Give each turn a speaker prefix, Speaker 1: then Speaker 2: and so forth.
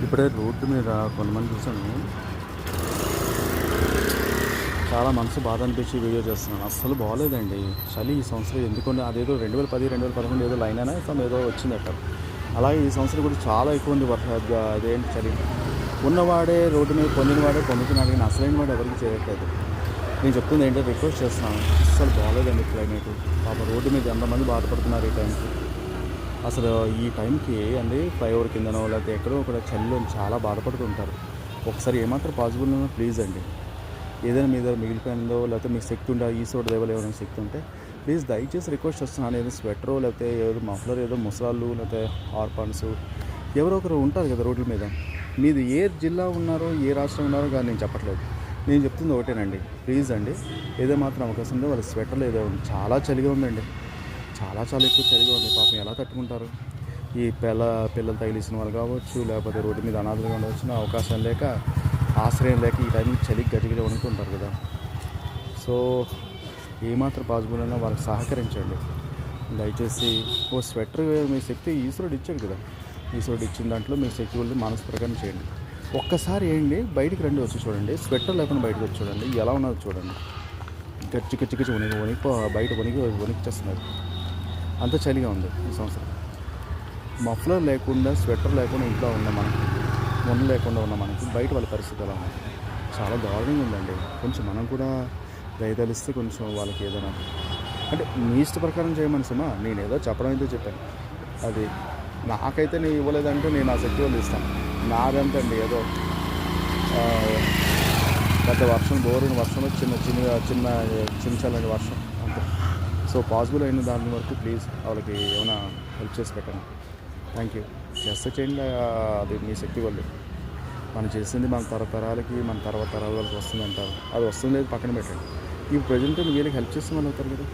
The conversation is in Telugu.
Speaker 1: ఇప్పుడే రోడ్డు మీద కొంతమంది చూసాను. చాలా మనసు బాధ అనిపించి వీడియో చేస్తున్నాను. అస్సలు బాగోలేదండి. చలి ఈ సంవత్సరం ఎందుకంటే అదేదో 2010, 2011 ఏదో లైన్ అయినా ఏదో వచ్చిందట. అలాగే ఈ సంవత్సరం కూడా చాలా ఎక్కువ ఉంది అదేంటి చలి. ఉన్నవాడే రోడ్డు మీద పొందినవాడే పొందుతున్నాడు, కానీ అసలైన వాడు ఎవరికి చేయట్లేదు. నేను చెప్తుంది ఏంటంటే రిక్వెస్ట్ చేస్తున్నాను. అస్సలు బాగోలేదండి క్లైమేట్. పాప రోడ్డు మీద ఎంతమంది బాధపడుతున్నారు ఈ టైంకి. అసలు ఈ టైంకి అండి ఫ్లైఓవర్ కిందనో లేకపోతే ఎక్కడో కూడా చలిలో చాలా బాధపడుతుంటారు. ఒకసారి ఏమాత్రం పాసిబుల్ ఉన్నా ప్లీజ్ అండి, ఏదైనా మీ దగ్గర మిగిలిపోయిందో లేకపోతే మీకు శక్తి ఉండే ఈశ్వరుడు దేవలు ఏమైనా శక్తి ఉంటే ప్లీజ్ దయచేసి రిక్వెస్ట్ చేస్తున్నాను. ఏదో స్వెటరో లేకపోతే ఏదో మఫ్లర్, ఏదో ముసలాళ్ళు లేకపోతే హార్పాన్స్ ఎవరో ఒకరు ఉంటారు కదా రోడ్ల మీద. మీది ఏ జిల్లా ఉన్నారో ఏ రాష్ట్రం ఉన్నారో కానీ నేను చెప్పట్లేదు, నేను చెప్తుంది ఒకటేనండి. ప్లీజ్ అండి, ఏదో మాత్రం అవకాశం ఉందో వాళ్ళ స్వెటర్లు ఏదో ఉంది. చాలా చలిగా ఉందండి, చాలా చాలా ఎక్కువ చలిగా ఉంది. పాపం ఎలా తట్టుకుంటారు ఈ పిల్లలు తగిలిసిన వాళ్ళు కావచ్చు, లేకపోతే రోడ్డు మీద అనాథలుగా ఉండవచ్చు, అవకాశం లేక ఆశ్రయం లేక ఈ టైంకి చలికి గజిగిలి వణుకుంటారు కదా. సో ఏమాత్రం పాసిబుల్ అయినా వాళ్ళకి సహకరించండి దయచేసి. ఓ స్వెటర్ మీ శక్తి ఈశ్వరుడు ఇచ్చాడు కదా, ఈశ్వరుడు ఇచ్చిన దాంట్లో మీ శక్తి వల్ల మానసిక ప్రకారం చేయండి. ఒక్కసారి ఏంటి బయటికి రండి, వచ్చి చూడండి. స్వెటర్ లేకుండా బయటకు వచ్చి చూడండి ఎలా ఉన్నదో చూడండి. చిక్కి బయట వణికిచ్చేస్తున్నారు. అంత చలిగా ఉంది ఈ సంవత్సరం. మఫ్లర్ లేకుండా స్వెటర్ లేకుండా ఇంట్లో ఉన్న మనకి, మొన్న లేకుండా ఉన్న మనకి బయట వాళ్ళ పరిస్థితి ఎలా ఉంది, చాలా దారుణంగా ఉందండి. కొంచెం మనం కూడా దయతలిస్తే కొంచెం వాళ్ళకి ఏదైనా అంటే మీ ఇష్ట ప్రకారం చేయమని సుమా, నేను ఏదో చెప్పడం అయితే చెప్పాను. అది నాకైతే నేను ఇవ్వలేదంటే నేను ఆ శక్తి వాళ్ళు ఇస్తాను. నాదంతండి ఏదో పెద్ద వర్షం, బోరుని వర్షంలో చిన్న చల్లని వర్షం అంతే. సో పాసిబుల్ అయిన దాని వరకు ప్లీజ్ వాళ్ళకి ఏమైనా హెల్ప్ చేసి పెట్టండి. Thank you. చేస్తే చేయండి, అది మీ శక్తి వాళ్ళు. మనం చేసింది మన తరతరాలకి, మన తర్వాత తరాల వాళ్ళకి వస్తుంది అంటారు. అది వస్తుంది లేదు పక్కన పెట్టండి. ఈ ప్రజెంట్ వీళ్ళకి హెల్ప్ చేస్తే వాళ్ళు అవుతారు కదా.